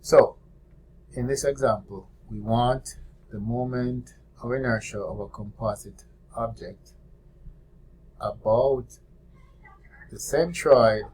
So, in this example, we want the moment of inertia of a composite object about the centroid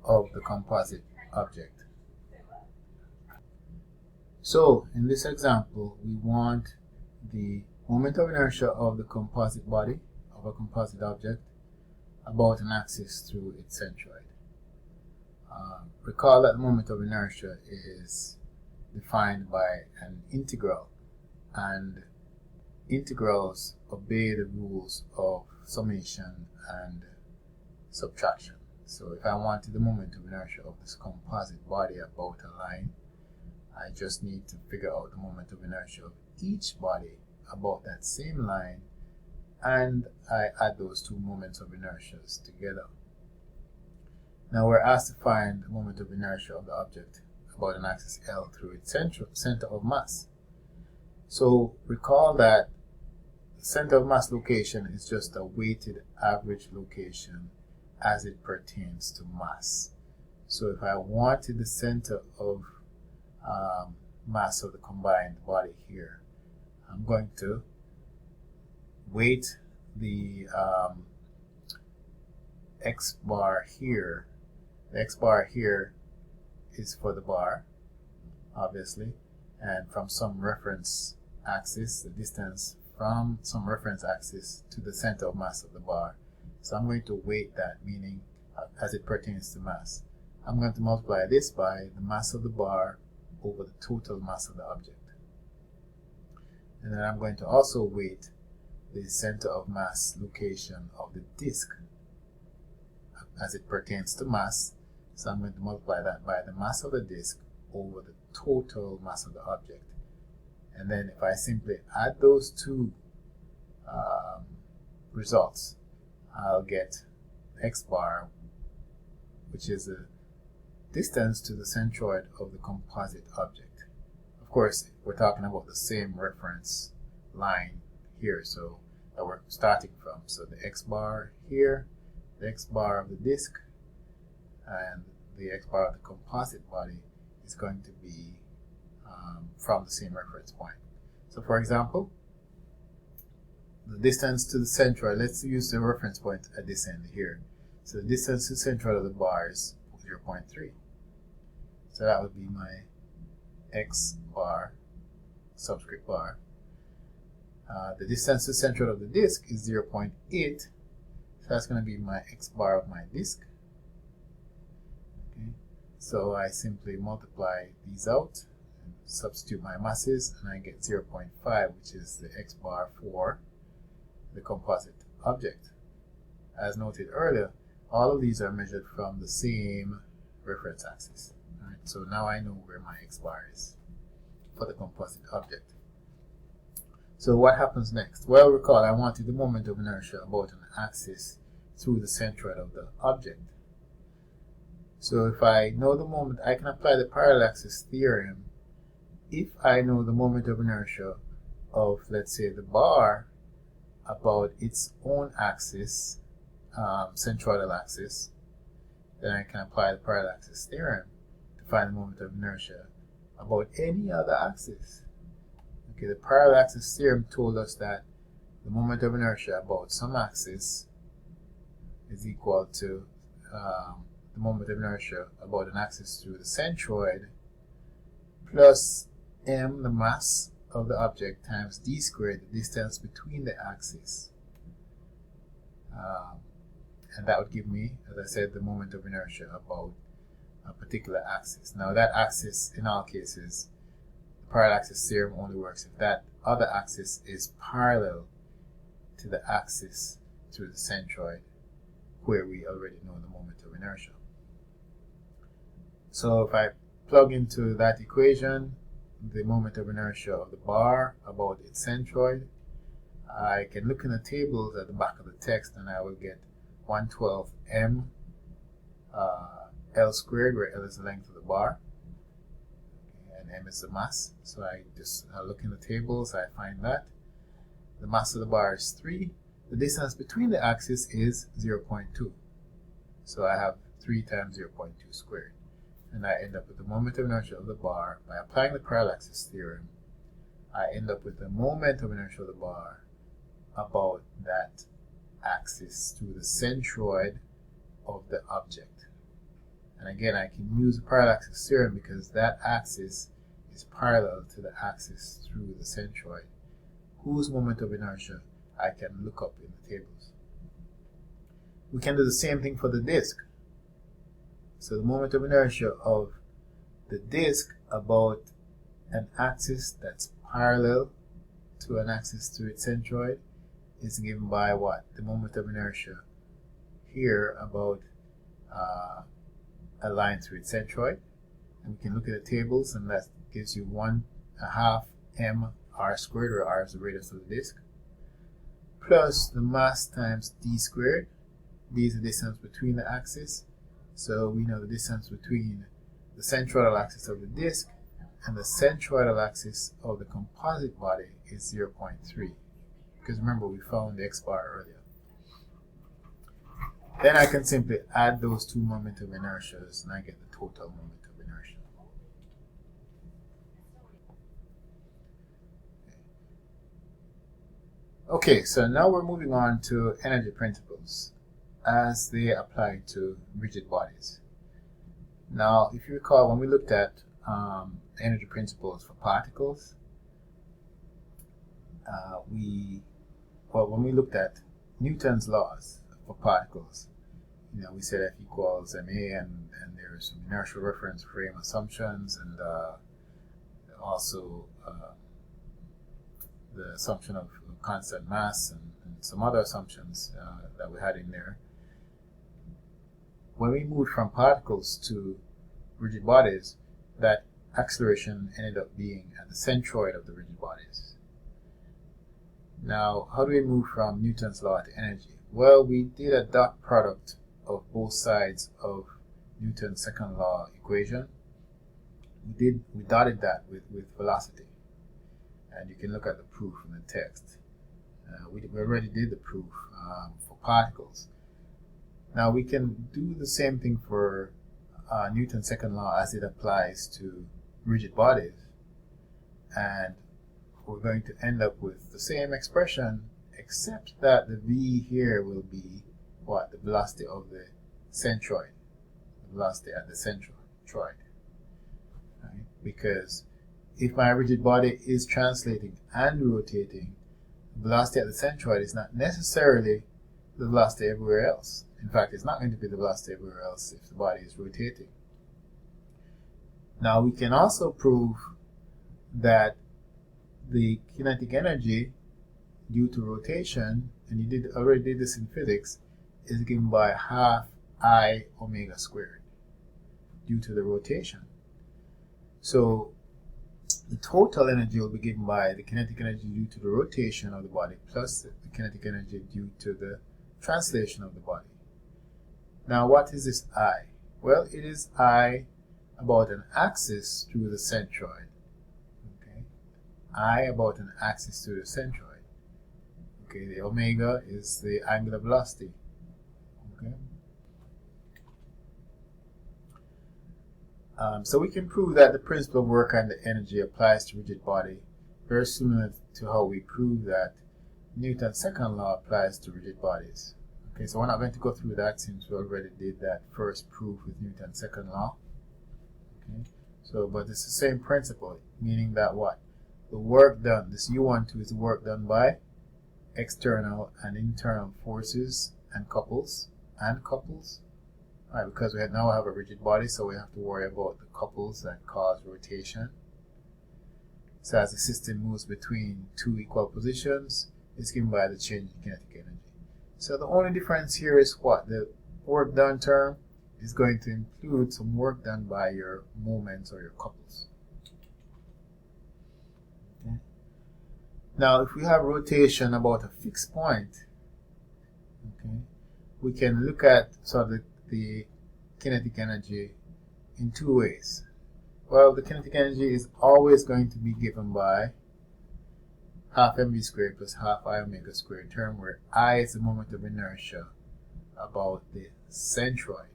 of the composite object. So, in this example, we want the moment of inertia of the composite body of a composite object about an axis through its centroid. Recall that the moment of inertia is defined by an integral, and integrals obey the rules of summation and subtraction. So if I wanted the moment of inertia of this composite body about a line, I just need to figure out the moment of inertia of each body about that same line, and I add those two moments of inertias together. Now we're asked to find the moment of inertia of the object about an axis L through its center of mass. So recall that the center of mass location is just a weighted average location as it pertains to mass. So if I wanted the center of mass of the combined body here, I'm going to weight the x bar here. The x bar here is for the bar, obviously, and from some reference axis, the distance from some reference axis to the center of mass of the bar. So I'm going to weight that, meaning as it pertains to mass. I'm going to multiply this by the mass of the bar over the total mass of the object. And then I'm going to also weight the center of mass location of the disk as it pertains to mass. So I'm going to multiply that by the mass of the disk over the total mass of the object. And then if I simply add those two results, I'll get x bar, which is the distance to the centroid of the composite object. Of course, we're talking about the same reference line here, so that we're starting from. So the x bar here, the x bar of the disk, and the x bar of the composite body is going to be from the same reference point. So for example, the distance to the centroid, let's use the reference point at this end here. So the distance to the centroid of the bar is 0.3. So that would be my x bar, subscript bar. The distance to the centroid of the disk is 0.8. So that's going to be my x bar of my disk. Okay. So I simply multiply these out and substitute my masses, and I get 0.5, which is the x bar for the composite object. As noted earlier, all of these are measured from the same reference axis. Right, so now I know where my x bar is for the composite object. So what happens next? Well, recall I wanted the moment of inertia about an axis through the centroid of the object. So if I know the moment, I can apply the parallel axis theorem if I know the moment of inertia of, let's say, the bar about its own axis, centroidal axis. Then I can apply the parallel axis theorem to find the moment of inertia about any other axis. Okay, the parallel axis theorem told us that the moment of inertia about some axis is equal to the moment of inertia about an axis through the centroid plus m, the mass of the object, times d squared, the distance between the axes. And that would give me, as I said, the moment of inertia about a particular axis. Now that axis, in all cases, the parallel axis theorem only works if that other axis is parallel to the axis through the centroid, where we already know the moment of inertia. So if I plug into that equation the moment of inertia of the bar about its centroid, I can look in the tables at the back of the text and I will get 112 m L squared, where L is the length of the bar and m is the mass. So I just look in the tables, I find that the mass of the bar is 3. The distance between the axes is 0.2. So I have 3 times 0.2 squared. and I end up with the moment of inertia of the bar. By applying the parallaxis theorem, I end up with the moment of inertia of the bar about that axis through the centroid of the object. And again, I can use the parallaxis theorem because that axis is parallel to the axis through the centroid, whose moment of inertia I can look up in the tables. We can do the same thing for the disk. So the moment of inertia of the disk about an axis that's parallel to an axis through its centroid is given by what? The moment of inertia here about a line through its centroid. And we can look at the tables, and that gives you 1/2 mr squared, where r is the radius of the disk, plus the mass times d squared. D is the distance between the axes. So we know the distance between the centroidal axis of the disk and the centroidal axis of the composite body is 0.3. Because remember, we found the x-bar earlier. Then I can simply add those two moment of inertias and I get the total moment of inertia. Okay, so now we're moving on to energy principles as they apply to rigid bodies. Now, if you recall, when we looked at energy principles for particles, when we looked at Newton's laws for particles, we said F equals ma, and there are some inertial reference frame assumptions, and also the assumption of constant mass and some other assumptions that we had in there. When we moved from particles to rigid bodies, that acceleration ended up being at the centroid of the rigid bodies. Now, how do we move from Newton's law to energy? Well, we did a dot product of both sides of Newton's second law equation. We dotted that with velocity, and you can look at the proof in the text. We already did the proof for particles. Now we can do the same thing for Newton's second law as it applies to rigid bodies, and we're going to end up with the same expression, except that the v here will be what? The velocity of the centroid, the velocity at the centroid, right? Because if my rigid body is translating and rotating, the velocity at the centroid is not necessarily the velocity everywhere else. In fact, it's not going to be the velocity everywhere else if the body is rotating. Now, we can also prove that the kinetic energy due to rotation, and you already did this in physics, is given by 1/2 I omega squared due to the rotation. So the total energy will be given by the kinetic energy due to the rotation of the body plus the kinetic energy due to the translation of the body. Now, what is this I? Well, it is I about an axis through the centroid. Okay, I about an axis through the centroid. Okay, the omega is the angular velocity. Okay. So we can prove that the principle of work and the energy applies to rigid body, very similar to how we prove that Newton's second law applies to rigid bodies. Okay, so we're not going to go through that since we already did that first proof with Newton's second law. Okay, so but it's the same principle, meaning that what? The work done, this U12 is the work done by external and internal forces and couples. Right, because we now have a rigid body, so we have to worry about the couples that cause rotation. So as the system moves between two equal positions, it's given by the change in kinetic energy. So the only difference here is what? The work done term is going to include some work done by your moments or your couples. Okay. Now, if we have rotation about a fixed point, okay, we can look at sort of the kinetic energy in two ways. Well, the kinetic energy is always going to be given by 1/2 mv squared plus 1/2 I omega squared term, where I is the moment of inertia about the centroid.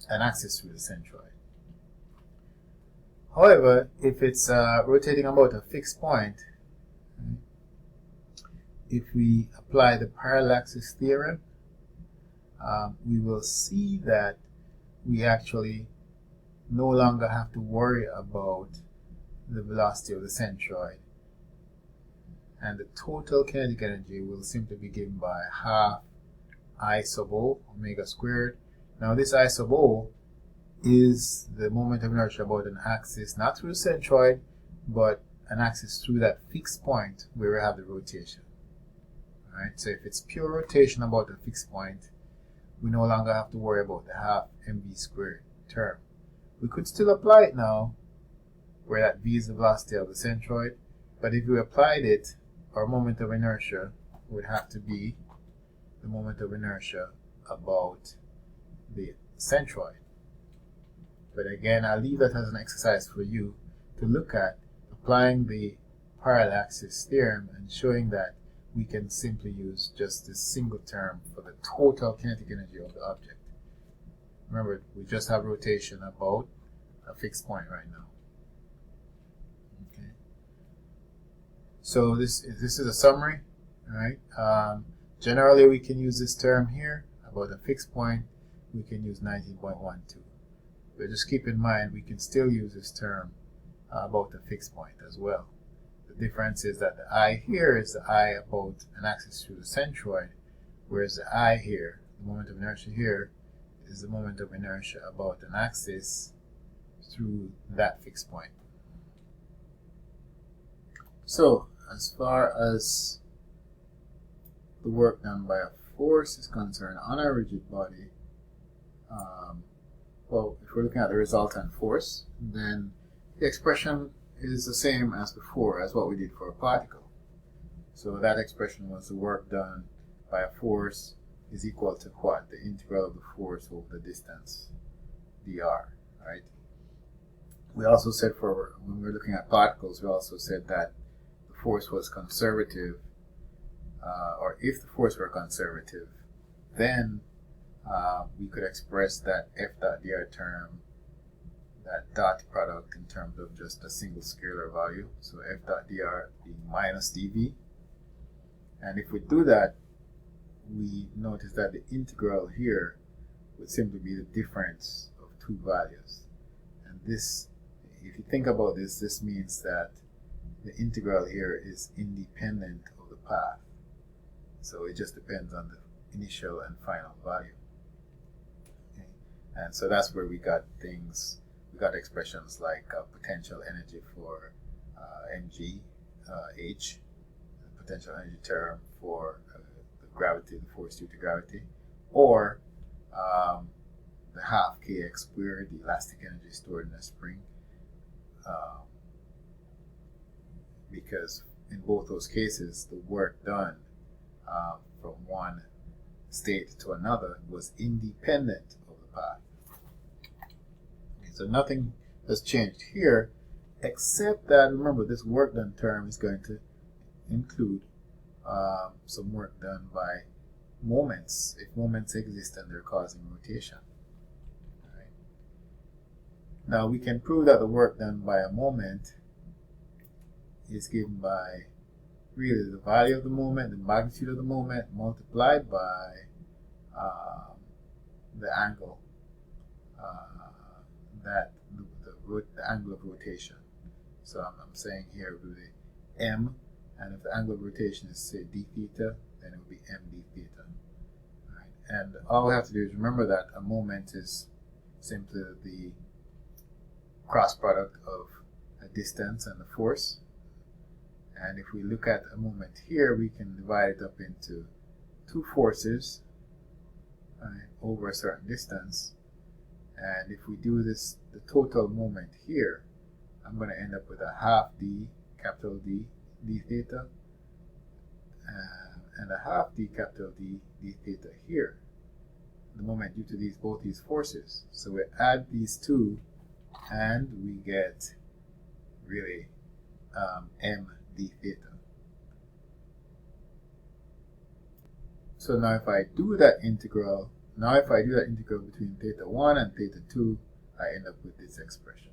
an axis through the centroid. However, if it's rotating about a fixed point, if we apply the parallaxis theorem, we will see that we actually no longer have to worry about the velocity of the centroid, and the total kinetic energy will simply be given by half I sub O omega squared. Now this I sub O is the moment of inertia about an axis, not through the centroid, but an axis through that fixed point where we have the rotation. Alright, so if it's pure rotation about a fixed point, we no longer have to worry about the half mv squared term. We could still apply it now, where that v is the velocity of the centroid, but if we applied it, our moment of inertia would have to be the moment of inertia about the centroid. But again, I'll leave that as an exercise for you to look at, applying the parallaxis theorem and showing that we can simply use just this single term for the total kinetic energy of the object. Remember, we just have rotation about a fixed point right now. Okay. So this is a summary. All right. Generally, we can use this term here about a fixed point. We can use 19.12. But just keep in mind, we can still use this term about a fixed point as well. The difference is that the I here is the I about an axis through the centroid, whereas the I here, the moment of inertia here, is the moment of inertia about an axis through that fixed point. So, as far as the work done by a force is concerned on a rigid body, well, if we're looking at the resultant force, then the expression is the same as before, as what we did for a particle. So that expression was the work done by a force is equal to what? The integral of the force over the distance, dr, right? We also said for, when we were looking at particles, we also said that the force was conservative, or if the force were conservative, then we could express that f dot dr term, that dot product, in terms of just a single scalar value. So f dot dr being minus dv. And if we do that, we notice that the integral here would simply be the difference of two values. And this, if you think about this, this means that the integral here is independent of the path. So it just depends on the initial and final value. Okay. And so that's where we got things, we got expressions like potential energy for mg, h, the potential energy term for the gravity, the force due to gravity, or the half kx squared, the elastic energy stored in a spring, because in both those cases, the work done from one state to another was independent of the path. Okay, so nothing has changed here, except that, remember, this work done term is going to include some work done by moments, if moments exist and they're causing rotation. All right. Now we can prove that the work done by a moment is given by really the value of the moment, the magnitude of the moment, multiplied by the angle, that the angle of rotation. So I'm saying here really m, and if the angle of rotation is, say, d theta, then it would be m d theta. Right? And all we have to do is remember that a moment is simply the cross product of a distance and the force. And if we look at a moment here, we can divide it up into two forces, right, over a certain distance. And if we do this, the total moment here, I'm going to end up with a half d, capital D, d theta, and a half d, capital D, d theta here. The moment due to both these forces. So we add these two, and we get really m d theta. So now if I do that integral Now if I do that integral between theta 1 and theta 2, I end up with this expression.